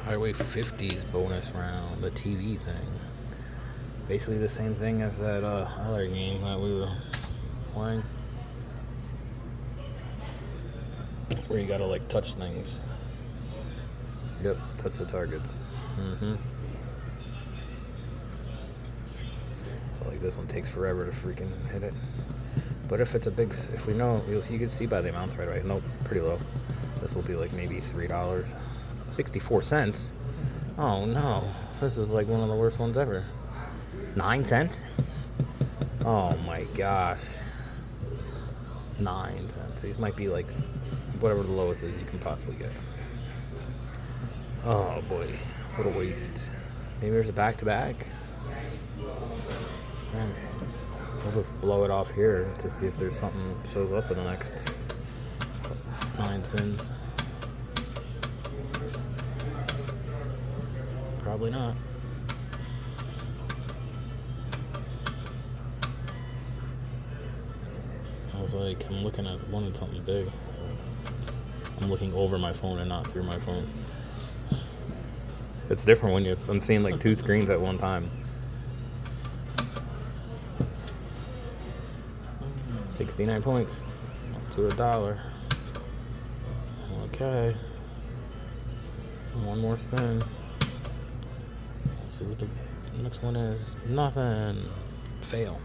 Highway 50's bonus round, the TV thing. Basically the same thing as that other game that we were playing, where you gotta like touch things. Yep, touch the targets. So like this one takes forever to freaking hit it. But if it's a big, if we know, you can see by the amounts right away. Nope, pretty low. This will be like maybe $3, 64 cents. Oh no, this is like one of the worst ones ever. 9 cents? Oh my gosh. 9 cents. These might be like whatever the lowest is you can possibly get. Oh boy, what a waste. Maybe there's a back-to-back. We'll just blow it off here to see if there's something shows up in the next 9 spins. Probably not. I was like, I'm looking at wanted something big. I'm looking over my phone and not through my phone. It's different when I'm seeing like 2 screens at one time. 69 points, up to $1. Okay. One more spin. Let's see what the next one is. Nothing. Fail.